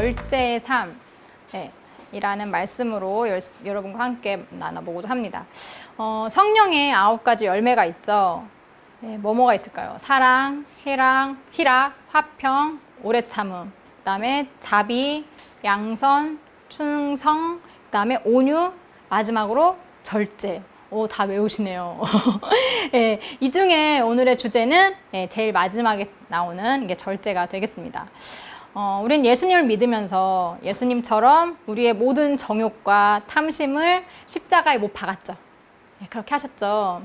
절제의 삶 이라는 말씀으로 여러분과 함께 나눠보고자 합니다. 성령의 9가지 열매가 있죠. 뭐가 있을까요? 사랑, 희락, 화평, 오래 참음, 그 다음에 자비, 양선, 충성, 그 다음에 온유, 마지막으로 절제. 다 외우시네요. 이 중에 오늘의 주제는 제일 마지막에 나오는 게 절제가 되겠습니다. 우린 예수님을 믿으면서 예수님처럼 우리의 모든 정욕과 탐심을 십자가에 못 박았죠. 그렇게 하셨죠.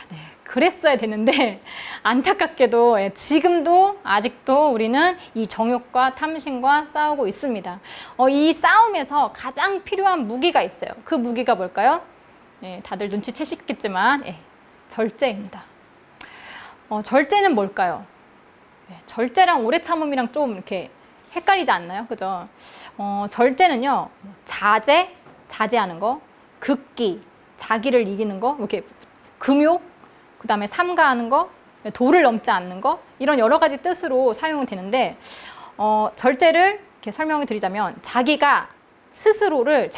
네, 그랬어야 되는데 안타깝게도 지금도 아직도 우리는 이 정욕과 탐심과 싸우고 있습니다. 이 싸움에서 가장 필요한 무기가 있어요. 그 무기가 뭘까요? 다들 눈치채시겠지만 절제입니다. 절제는 뭘까요? 절제랑 오래 참음이랑 좀 이렇게 헷갈리지 않나요? 그죠? 절제는요, 자제하는 거, 극기, 자기를 이기는 거, 이렇게 금욕, 그 다음에 삼가하는 거, 도를 넘지 않는 거, 이런 여러 가지 뜻으로 사용이 되는데, 절제를 이렇게 설명을 드리자면, 자기 스스로를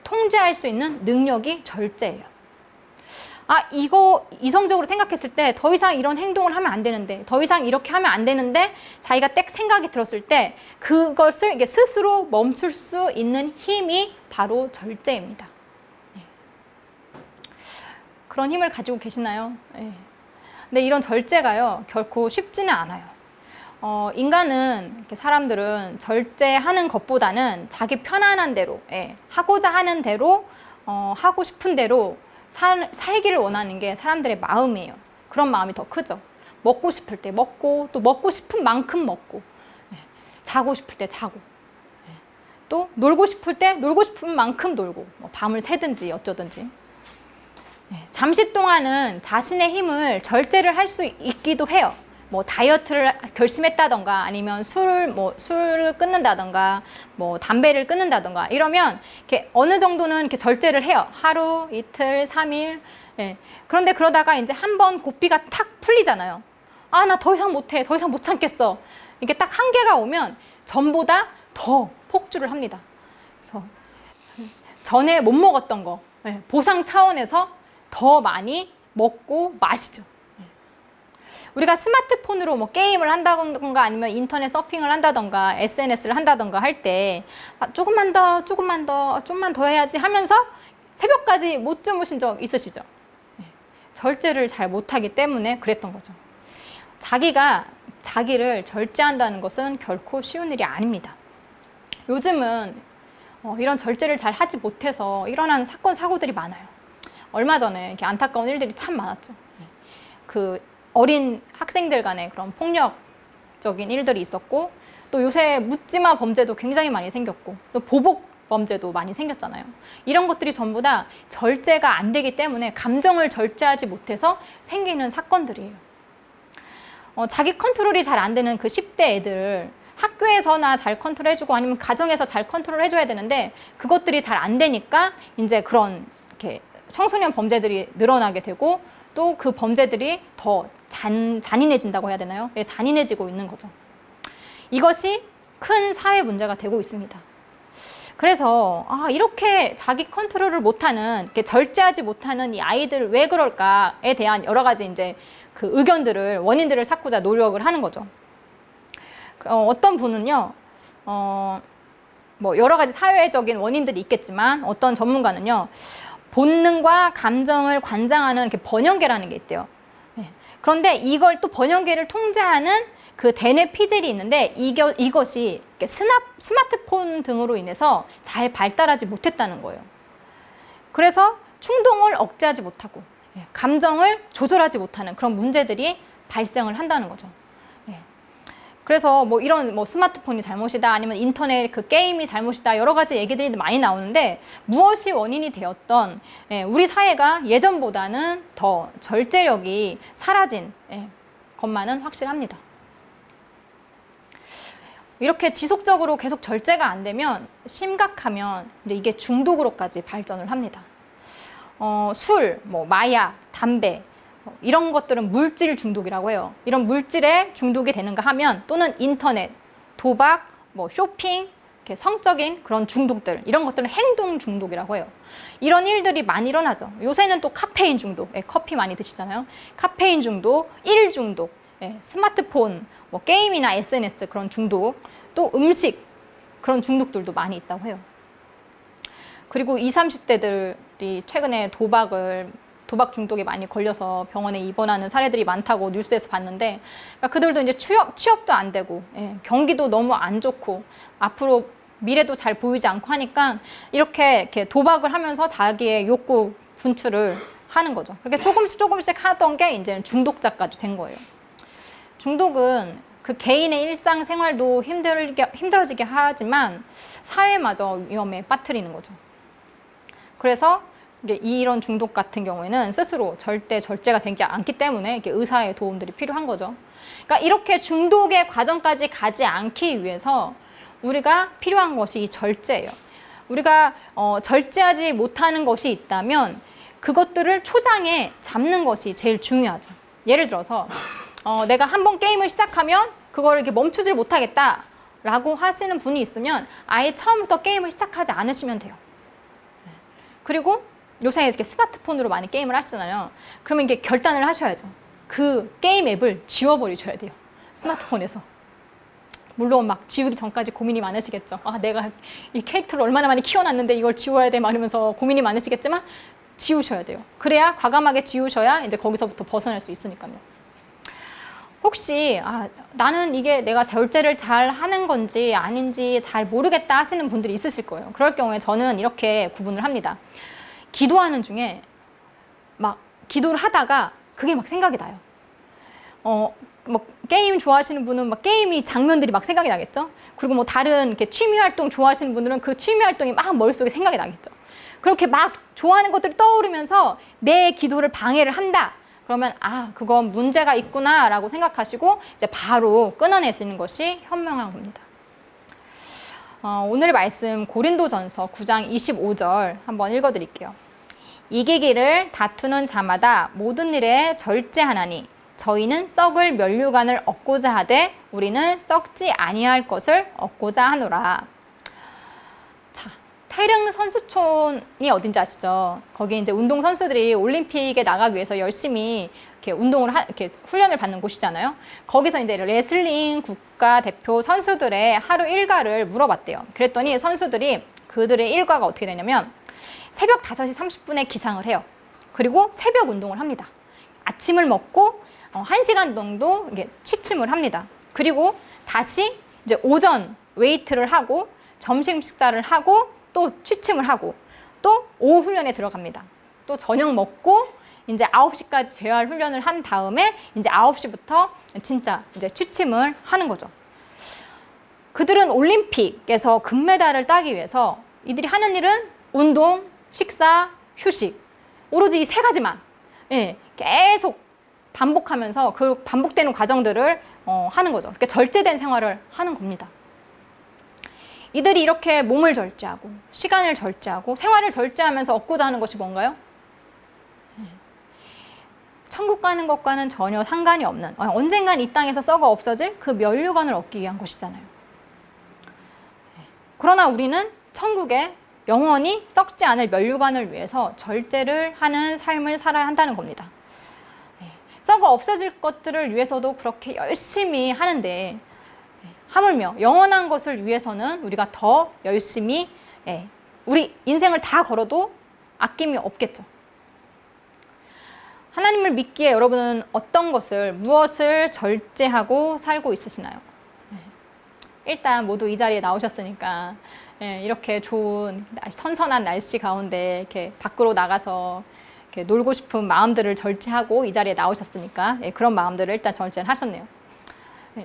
통제할 수 있는 능력이 절제예요. 이거 이성적으로 생각했을 때 더 이상 이런 행동을 하면 안 되는데, 더 이상 이렇게 하면 안 되는데, 자기가 딱 생각이 들었을 때 그것을 이게 스스로 멈출 수 있는 힘이 바로 절제입니다. 그런 힘을 가지고 계시나요? 근데 이런 절제가요, 결코 쉽지는 않아요. 사람들은 절제하는 것보다는 자기 편안한 대로, 하고자 하는 대로, 하고 싶은 대로 살기를 원하는 게 사람들의 마음이에요. 그런 마음이 더 크죠. 먹고 싶을 때 먹고, 또 먹고 싶은 만큼 먹고, 자고 싶을 때 자고, 또 놀고 싶을 때 놀고 싶은 만큼 놀고, 밤을 새든지 어쩌든지. 잠시 동안은 자신의 힘을 절제를 할 수 있기도 해요. 다이어트를 결심했다던가, 아니면 술을 끊는다던가, 담배를 끊는다던가, 이러면 이렇게 어느 정도는 이렇게 절제를 해요. 하루, 이틀, 3일. 그런데 그러다가 이제 한번 고삐가 탁 풀리잖아요. 나 더 이상 못해. 더 이상 못 참겠어. 이게 딱 한계가 오면 전보다 더 폭주를 합니다. 그래서 전에 못 먹었던 거, 보상 차원에서 더 많이 먹고 마시죠. 우리가 스마트폰으로 게임을 한다던가, 아니면 인터넷 서핑을 한다던가, SNS를 한다던가 할 때 조금만 더 해야지 하면서 새벽까지 못 주무신 적 있으시죠? 절제를 잘 못하기 때문에 그랬던 거죠. 자기를 절제한다는 것은 결코 쉬운 일이 아닙니다. 요즘은 이런 절제를 잘 하지 못해서 일어나는 사건, 사고들이 많아요. 얼마 전에 이렇게 안타까운 일들이 참 많았죠. 어린 학생들 간에 그런 폭력적인 일들이 있었고, 또 요새 묻지마 범죄도 굉장히 많이 생겼고, 또 보복 범죄도 많이 생겼잖아요. 이런 것들이 전부 다 절제가 안 되기 때문에, 감정을 절제하지 못해서 생기는 사건들이에요. 자기 컨트롤이 잘 안 되는 그 10대 애들, 학교에서나 잘 컨트롤해주고, 아니면 가정에서 잘 컨트롤해줘야 되는데, 그것들이 잘 안 되니까 이제 그런 이렇게 청소년 범죄들이 늘어나게 되고, 또 그 범죄들이 더 잔인해진다고 해야 되나요? 잔인해지고 있는 거죠. 이것이 큰 사회 문제가 되고 있습니다. 그래서 이렇게 자기 컨트롤을 못하는, 이렇게 절제하지 못하는 이 아이들 왜 그럴까에 대한 여러 가지 이제 그 원인들을 찾고자 노력을 하는 거죠. 어떤 분은요, 여러 가지 사회적인 원인들이 있겠지만, 어떤 전문가는요, 본능과 감정을 관장하는 이렇게 번영계라는 게 있대요. 그런데 이걸 또 번영계를 통제하는 그 대뇌 피질이 있는데, 이것이 스마트폰 등으로 인해서 잘 발달하지 못했다는 거예요. 그래서 충동을 억제하지 못하고, 감정을 조절하지 못하는 그런 문제들이 발생을 한다는 거죠. 그래서 이런 스마트폰이 잘못이다, 아니면 인터넷 그 게임이 잘못이다, 여러 가지 얘기들이 많이 나오는데, 무엇이 원인이 되었던 우리 사회가 예전보다는 더 절제력이 사라진 것만은 확실합니다. 이렇게 지속적으로 계속 절제가 안 되면, 심각하면 이제 이게 중독으로까지 발전을 합니다. 술, 마약, 담배, 이런 것들은 물질 중독이라고 해요. 이런 물질에 중독이 되는가 하면, 또는 인터넷, 도박, 뭐 쇼핑, 이렇게 성적인 그런 중독들, 이런 것들은 행동 중독이라고 해요. 이런 일들이 많이 일어나죠. 요새는 또 카페인 중독, 커피 많이 드시잖아요. 카페인 중독, 일 중독, 스마트폰, 뭐 게임이나 SNS 그런 중독, 또 음식 그런 중독들도 많이 있다고 해요. 그리고 20, 30대들이 최근에 도박 중독에 많이 걸려서 병원에 입원하는 사례들이 많다고 뉴스에서 봤는데, 그러니까 그들도 이제 취업도 안 되고, 경기도 너무 안 좋고, 앞으로 미래도 잘 보이지 않고 하니까 이렇게 도박을 하면서 자기의 욕구 분출을 하는 거죠. 그렇게 조금씩 하던 게 이제 중독자까지 된 거예요. 중독은 그 개인의 일상생활도 힘들어지게 하지만 사회마저 위험에 빠뜨리는 거죠. 그래서 이런 중독 같은 경우에는 스스로 절대 절제가 되지 않기 때문에 이렇게 의사의 도움들이 필요한 거죠. 그러니까 이렇게 중독의 과정까지 가지 않기 위해서 우리가 필요한 것이 이 절제예요. 우리가 절제하지 못하는 것이 있다면 그것들을 초장에 잡는 것이 제일 중요하죠. 예를 들어서 내가 한번 게임을 시작하면 그걸 이렇게 멈추질 못하겠다라고 하시는 분이 있으면 아예 처음부터 게임을 시작하지 않으시면 돼요. 그리고 요새 이렇게 스마트폰으로 많이 게임을 하시잖아요. 그러면 이게 결단을 하셔야죠. 그 게임 앱을 지워버리셔야 돼요. 스마트폰에서. 물론 막 지우기 전까지 고민이 많으시겠죠. 아, 내가 이 캐릭터를 얼마나 많이 키워놨는데 이걸 지워야 돼 막 이러면서 고민이 많으시겠지만 지우셔야 돼요. 그래야 과감하게 지우셔야 이제 거기서부터 벗어날 수 있으니까요. 혹시 나는 이게 내가 절제를 잘 하는 건지 아닌지 잘 모르겠다 하시는 분들이 있으실 거예요. 그럴 경우에 저는 이렇게 구분을 합니다. 기도하는 중에 막 기도를 하다가 그게 막 생각이 나요. 뭐 게임 좋아하시는 분은 막 게임이 장면들이 막 생각이 나겠죠. 그리고 뭐 다른 이렇게 취미 활동 좋아하시는 분들은 그 취미 활동이 막 머릿속에 생각이 나겠죠. 그렇게 막 좋아하는 것들이 떠오르면서 내 기도를 방해를 한다. 그러면 그건 문제가 있구나라고 생각하시고 이제 바로 끊어내시는 것이 현명한 겁니다. 오늘의 말씀 고린도전서 9장 25절 한번 읽어드릴게요. 이기기를 다투는 자마다 모든 일에 절제하나니 저희는 썩을 면류관을 얻고자 하되 우리는 썩지 아니할 것을 얻고자 하노라. 자, 타이릉 선수촌이 어딘지 아시죠? 거기 이제 운동 선수들이 올림픽에 나가기 위해서 열심히 이렇게 이렇게 훈련을 받는 곳이잖아요. 거기서 이제 레슬링 국가대표 선수들의 하루 일과를 물어봤대요. 그랬더니 선수들이 그들의 일과가 어떻게 되냐면 새벽 5시 30분에 기상을 해요. 그리고 새벽 운동을 합니다. 아침을 먹고 1시간 정도 이게 취침을 합니다. 그리고 다시 이제 오전 웨이트를 하고 점심 식사를 하고 또 취침을 하고 또 오후 훈련에 들어갑니다. 또 저녁 먹고 이제 9시까지 재활 훈련을 한 다음에 이제 9시부터 진짜 이제 취침을 하는 거죠. 그들은 올림픽에서 금메달을 따기 위해서 이들이 하는 일은 운동, 식사, 휴식 오로지 이 세 가지만 계속 반복하면서 그 반복되는 과정들을 하는 거죠. 이렇게 절제된 생활을 하는 겁니다. 이들이 이렇게 몸을 절제하고 시간을 절제하고 생활을 절제하면서 얻고자 하는 것이 뭔가요? 천국 가는 것과는 전혀 상관이 없는 언젠간 이 땅에서 썩어 없어질 그 면류관을 얻기 위한 것이잖아요. 그러나 우리는 천국에 영원히 썩지 않을 면류관을 위해서 절제를 하는 삶을 살아야 한다는 겁니다. 썩어 없어질 것들을 위해서도 그렇게 열심히 하는데 하물며 영원한 것을 위해서는 우리가 더 열심히 우리 인생을 다 걸어도 아낌이 없겠죠. 하나님을 믿기에 여러분은 무엇을 절제하고 살고 있으시나요? 일단 모두 이 자리에 나오셨으니까 이렇게 좋은 선선한 날씨 가운데 이렇게 밖으로 나가서 이렇게 놀고 싶은 마음들을 절제하고 이 자리에 나오셨으니까 그런 마음들을 일단 절제를 하셨네요.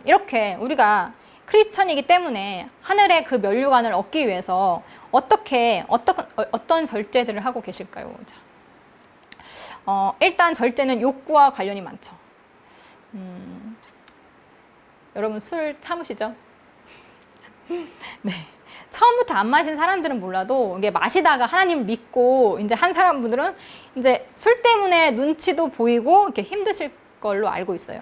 이렇게 우리가 크리스천이기 때문에 하늘의 그 면류관을 얻기 위해서 어떤 절제들을 하고 계실까요? 자, 일단 절제는 욕구와 관련이 많죠. 여러분 술 참으시죠? 네. 처음부터 안 마신 사람들은 몰라도 이게 마시다가 하나님을 믿고 이제 한 사람분들은 이제 술 때문에 눈치도 보이고 이렇게 힘드실 걸로 알고 있어요.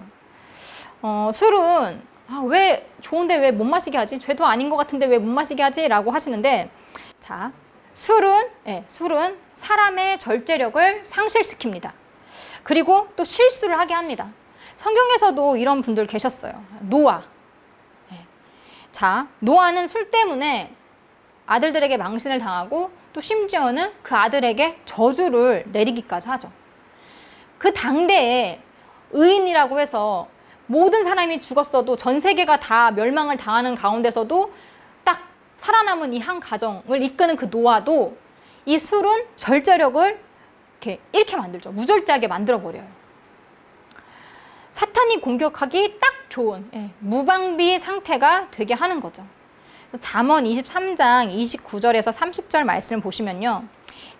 술은 아, 왜 좋은데 왜 못 마시게 하지? 죄도 아닌 것 같은데 왜 못 마시게 하지? 라고 하시는데, 자, 술은 사람의 절제력을 상실시킵니다. 그리고 또 실수를 하게 합니다. 성경에서도 이런 분들 계셨어요. 노아. 자, 노아는 술 때문에 아들들에게 망신을 당하고 또 심지어는 그 아들에게 저주를 내리기까지 하죠. 그 당대에 의인이라고 해서 모든 사람이 죽었어도 전 세계가 다 멸망을 당하는 가운데서도 딱 살아남은 이 한 가정을 이끄는 그 노아도 이 술은 절제력을 이렇게 잃게 만들죠. 무절제하게 만들어버려요. 사탄이 공격하기 딱 좋은 무방비 상태가 되게 하는 거죠. 잠언 23장 29절에서 30절 말씀을 보시면요.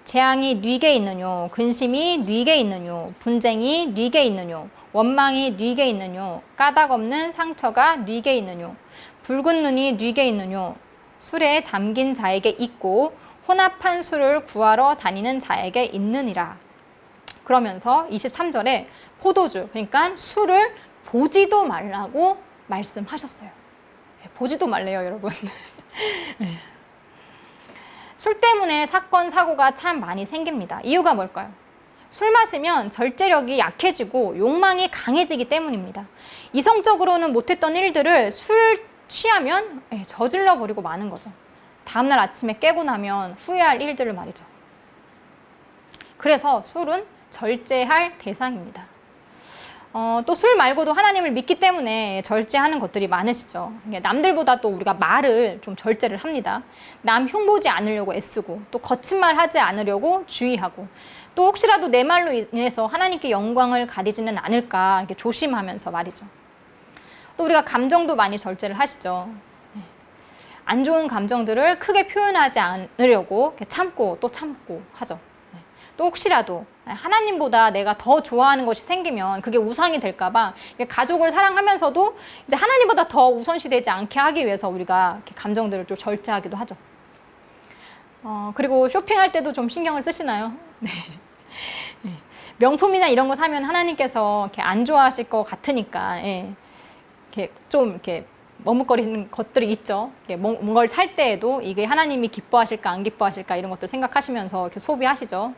재앙이 뉘게 있느뇨, 근심이 뉘게 있느뇨, 분쟁이 뉘게 있느뇨, 원망이 뉘게 있느뇨, 까닭 없는 상처가 뉘게 있느뇨, 붉은 눈이 뉘게 있느뇨, 술에 잠긴 자에게 있고 혼합한 술을 구하러 다니는 자에게 있느니라. 그러면서 23절에 포도주, 그러니까 술을 보지도 말라고 말씀하셨어요. 보지도 말래요, 여러분. 술 때문에 사건, 사고가 참 많이 생깁니다. 이유가 뭘까요? 술 마시면 절제력이 약해지고 욕망이 강해지기 때문입니다. 이성적으로는 못했던 일들을 술 취하면 저질러 버리고 마는 거죠. 다음날 아침에 깨고 나면 후회할 일들을 말이죠. 그래서 술은 절제할 대상입니다. 또 술 말고도 하나님을 믿기 때문에 절제하는 것들이 많으시죠. 남들보다 또 우리가 말을 좀 절제를 합니다. 남 흉보지 않으려고 애쓰고 또 거친 말 하지 않으려고 주의하고 또 혹시라도 내 말로 인해서 하나님께 영광을 가리지는 않을까 이렇게 조심하면서 말이죠. 또 우리가 감정도 많이 절제를 하시죠. 안 좋은 감정들을 크게 표현하지 않으려고 참고 또 참고 하죠. 또 혹시라도 하나님보다 내가 더 좋아하는 것이 생기면 그게 우상이 될까봐 가족을 사랑하면서도 이제 하나님보다 더 우선시되지 않게 하기 위해서 우리가 이렇게 감정들을 좀 절제하기도 하죠. 그리고 쇼핑할 때도 좀 신경을 쓰시나요? 네. 명품이나 이런 거 사면 하나님께서 이렇게 안 좋아하실 것 같으니까 이렇게 좀 이렇게 머뭇거리는 것들이 있죠. 뭔가를 살 때에도 이게 하나님이 기뻐하실까 안 기뻐하실까 이런 것들 생각하시면서 이렇게 소비하시죠.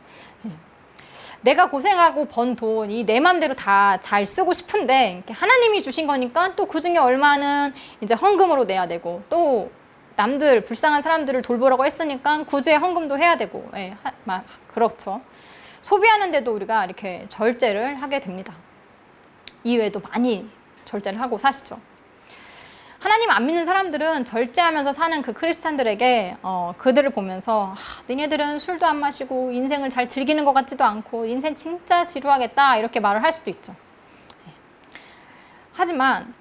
내가 고생하고 번 돈이 내 맘대로 다 잘 쓰고 싶은데 하나님이 주신 거니까 또 그 중에 얼마는 이제 헌금으로 내야 되고 또 남들 불쌍한 사람들을 돌보라고 했으니까 구제에 헌금도 해야 되고 그렇죠. 소비하는데도 우리가 이렇게 절제를 하게 됩니다. 이외에도 많이 절제를 하고 사시죠. 하나님 안 믿는 사람들은 절제하면서 사는 그 크리스찬들에게 그들을 보면서 너네들은 술도 안 마시고 인생을 잘 즐기는 것 같지도 않고 인생 진짜 지루하겠다 이렇게 말을 할 수도 있죠. 하지만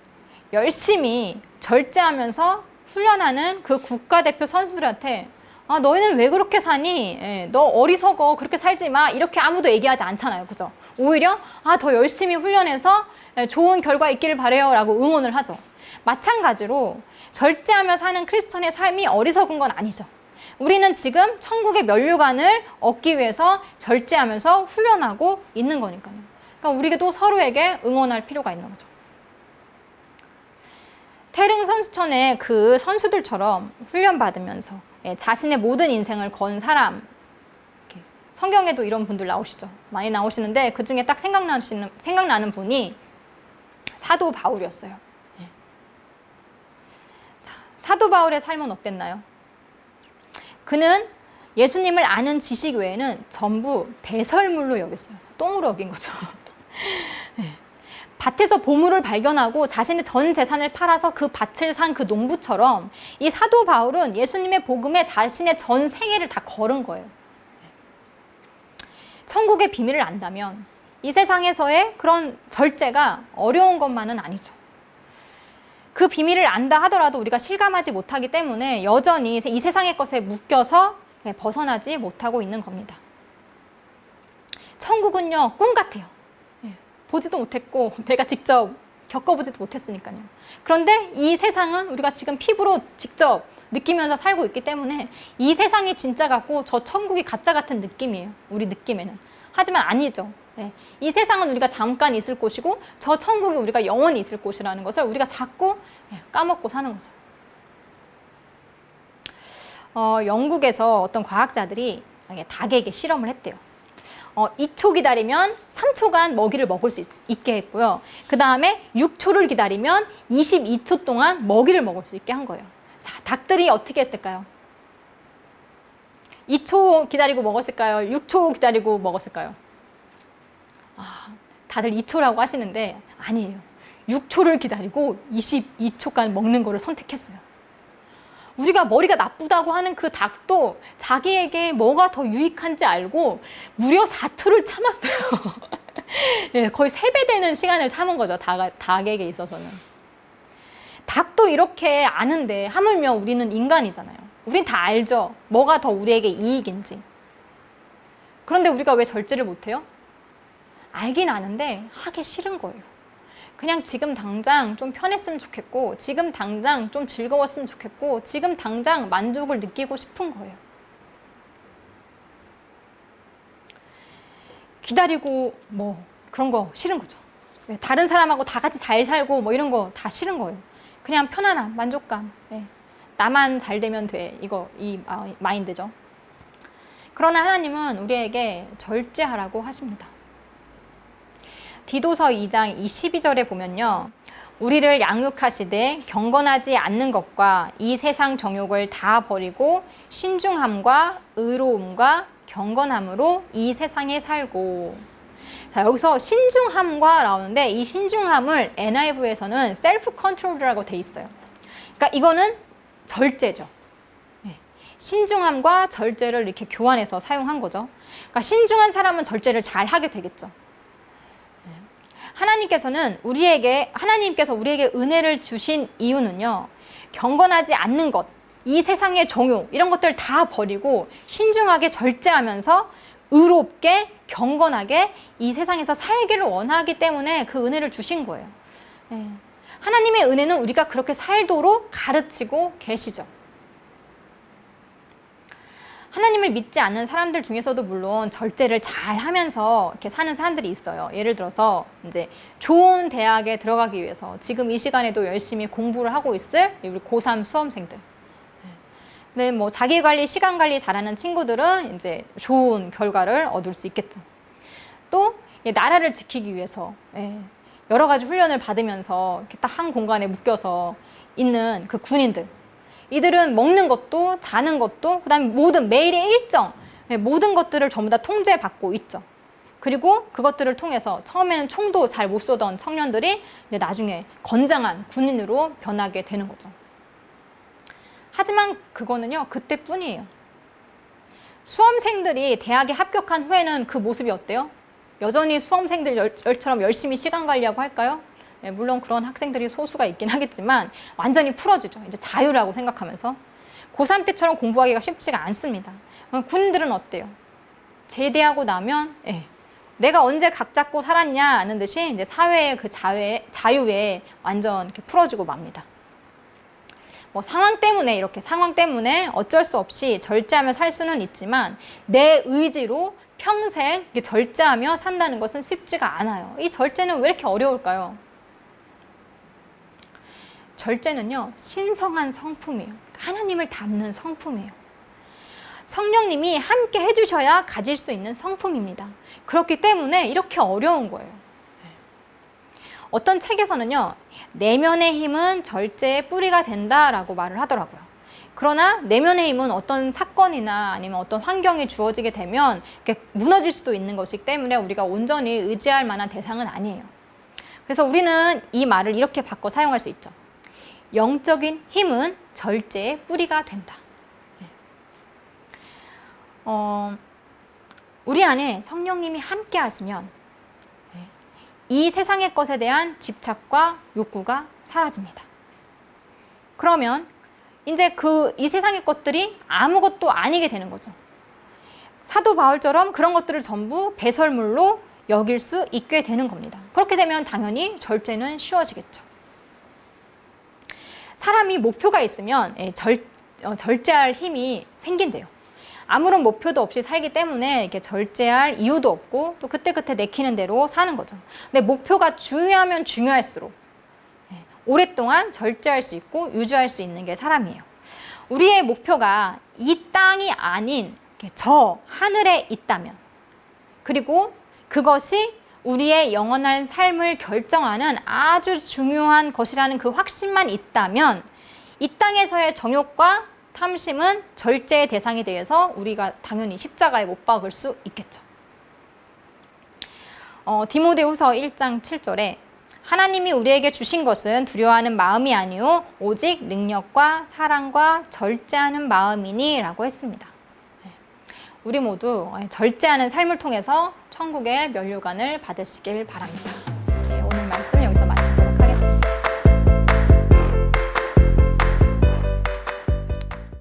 열심히 절제하면서 훈련하는 그 국가대표 선수들한테 너희는 왜 그렇게 사니? 너 어리석어. 그렇게 살지 마. 이렇게 아무도 얘기하지 않잖아요. 그죠? 오히려 더 열심히 훈련해서 좋은 결과 있기를 바래요 라고 응원을 하죠. 마찬가지로 절제하며 사는 크리스천의 삶이 어리석은 건 아니죠. 우리는 지금 천국의 면류관을 얻기 위해서 절제하면서 훈련하고 있는 거니까요. 그러니까 우리도 서로에게 응원할 필요가 있는 거죠. 태릉 선수촌의 그 선수들처럼 훈련받으면서 자신의 모든 인생을 건 사람, 성경에도 이런 분들 나오시죠. 많이 나오시는데 그 중에 딱 생각나는 분이 사도 바울이었어요. 사도 바울의 삶은 어땠나요? 그는 예수님을 아는 지식 외에는 전부 배설물로 여겼어요. 똥으로 여긴 거죠. 밭에서 보물을 발견하고 자신의 전 재산을 팔아서 그 밭을 산 그 농부처럼 이 사도 바울은 예수님의 복음에 자신의 전 생애를 다 걸은 거예요. 천국의 비밀을 안다면 이 세상에서의 그런 절제가 어려운 것만은 아니죠. 그 비밀을 안다 하더라도 우리가 실감하지 못하기 때문에 여전히 이 세상의 것에 묶여서 벗어나지 못하고 있는 겁니다. 천국은요, 꿈 같아요. 보지도 못했고 내가 직접 겪어보지도 못했으니까요. 그런데 이 세상은 우리가 지금 피부로 직접 느끼면서 살고 있기 때문에 이 세상이 진짜 같고 저 천국이 가짜 같은 느낌이에요. 우리 느낌에는. 하지만 아니죠. 예, 이 세상은 우리가 잠깐 있을 곳이고 저 천국이 우리가 영원히 있을 곳이라는 것을 우리가 자꾸 까먹고 사는 거죠. 영국에서 어떤 과학자들이 닭에게 실험을 했대요. 2초 기다리면 3초간 먹이를 먹을 수 있게 했고요. 그 다음에 6초를 기다리면 22초 동안 먹이를 먹을 수 있게 한 거예요. 자, 닭들이 어떻게 했을까요? 2초 기다리고 먹었을까요? 6초 기다리고 먹었을까요? 다들 2초라고 하시는데 아니에요. 6초를 기다리고 22초간 먹는 거를 선택했어요. 우리가 머리가 나쁘다고 하는 그 닭도 자기에게 뭐가 더 유익한지 알고 무려 4초를 참았어요. 네, 거의 3배 되는 시간을 참은 거죠. 닭에게 있어서는. 닭도 이렇게 아는데 하물며 우리는 인간이잖아요. 우린 다 알죠. 뭐가 더 우리에게 이익인지. 그런데 우리가 왜 절제를 못해요? 알긴 아는데 하기 싫은 거예요. 그냥 지금 당장 좀 편했으면 좋겠고, 지금 당장 좀 즐거웠으면 좋겠고, 지금 당장 만족을 느끼고 싶은 거예요. 기다리고 뭐 그런 거 싫은 거죠. 다른 사람하고 다 같이 잘 살고 뭐 이런 거 다 싫은 거예요. 그냥 편안함, 만족감. 나만 잘 되면 돼. 이 마인드죠. 그러나 하나님은 우리에게 절제하라고 하십니다. 디도서 2장 12절에 보면요. 우리를 양육하시되 경건하지 않는 것과 이 세상 정욕을 다 버리고 신중함과 의로움과 경건함으로 이 세상에 살고. 자, 여기서 신중함과 나오는데 이 신중함을 NIV에서는 셀프 컨트롤이라고 돼 있어요. 그러니까 이거는 절제죠. 신중함과 절제를 이렇게 교환해서 사용한 거죠. 그러니까 신중한 사람은 절제를 잘 하게 되겠죠. 하나님께서 우리에게 은혜를 주신 이유는요, 경건하지 않는 것, 이 세상의 정욕, 이런 것들 다 버리고 신중하게 절제하면서 의롭게, 경건하게 이 세상에서 살기를 원하기 때문에 그 은혜를 주신 거예요. 하나님의 은혜는 우리가 그렇게 살도록 가르치고 계시죠. 하나님을 믿지 않는 사람들 중에서도 물론 절제를 잘 하면서 이렇게 사는 사람들이 있어요. 예를 들어서 이제 좋은 대학에 들어가기 위해서 지금 이 시간에도 열심히 공부를 하고 있을 우리 고3 수험생들. 근데 뭐 자기 관리, 시간 관리 잘하는 친구들은 이제 좋은 결과를 얻을 수 있겠죠. 또 나라를 지키기 위해서 여러 가지 훈련을 받으면서 이렇게 딱 한 공간에 묶여서 있는 그 군인들. 이들은 먹는 것도 자는 것도 그다음에 모든 매일의 일정, 모든 것들을 전부 다 통제받고 있죠. 그리고 그것들을 통해서 처음에는 총도 잘 못 쏘던 청년들이 이제 나중에 건장한 군인으로 변하게 되는 거죠. 하지만 그거는요, 그때뿐이에요. 수험생들이 대학에 합격한 후에는 그 모습이 어때요? 여전히 수험생들처럼 열심히 시간 관리하고 할까요? 물론 그런 학생들이 소수가 있긴 하겠지만 완전히 풀어지죠. 이제 자유라고 생각하면서. 고3 때처럼 공부하기가 쉽지가 않습니다. 군인들은 어때요? 제대하고 나면 내가 언제 각 잡고 살았냐 하는 듯이 이제 사회의 그 자유에 완전 이렇게 풀어지고 맙니다. 뭐 상황 때문에 어쩔 수 없이 절제하며 살 수는 있지만 내 의지로 평생 절제하며 산다는 것은 쉽지가 않아요. 이 절제는 왜 이렇게 어려울까요? 절제는요, 신성한 성품이에요. 하나님을 닮는 성품이에요. 성령님이 함께 해주셔야 가질 수 있는 성품입니다. 그렇기 때문에 이렇게 어려운 거예요. 어떤 책에서는요, 내면의 힘은 절제의 뿌리가 된다라고 말을 하더라고요. 그러나 내면의 힘은 어떤 사건이나 아니면 어떤 환경이 주어지게 되면 이렇게 무너질 수도 있는 것이기 때문에 우리가 온전히 의지할 만한 대상은 아니에요. 그래서 우리는 이 말을 이렇게 바꿔 사용할 수 있죠. 영적인 힘은 절제의 뿌리가 된다. 우리 안에 성령님이 함께 하시면 이 세상의 것에 대한 집착과 욕구가 사라집니다. 그러면 이제 이 세상의 것들이 아무것도 아니게 되는 거죠. 사도 바울처럼 그런 것들을 전부 배설물로 여길 수 있게 되는 겁니다. 그렇게 되면 당연히 절제는 쉬워지겠죠. 사람이 목표가 있으면 절제할 힘이 생긴대요. 아무런 목표도 없이 살기 때문에 이렇게 절제할 이유도 없고 또 그때그때 내키는 대로 사는 거죠. 근데 목표가 중요하면 중요할수록 오랫동안 절제할 수 있고 유지할 수 있는 게 사람이에요. 우리의 목표가 이 땅이 아닌 저 하늘에 있다면, 그리고 그것이 우리의 영원한 삶을 결정하는 아주 중요한 것이라는 그 확신만 있다면 이 땅에서의 정욕과 탐심은 절제의 대상이 되어서 우리가 당연히 십자가에 못 박을 수 있겠죠. 디모데후서 1장 7절에 하나님이 우리에게 주신 것은 두려워하는 마음이 아니요 오직 능력과 사랑과 절제하는 마음이니 라고 했습니다. 우리 모두 절제하는 삶을 통해서 천국의 면류관을 받으시길 바랍니다.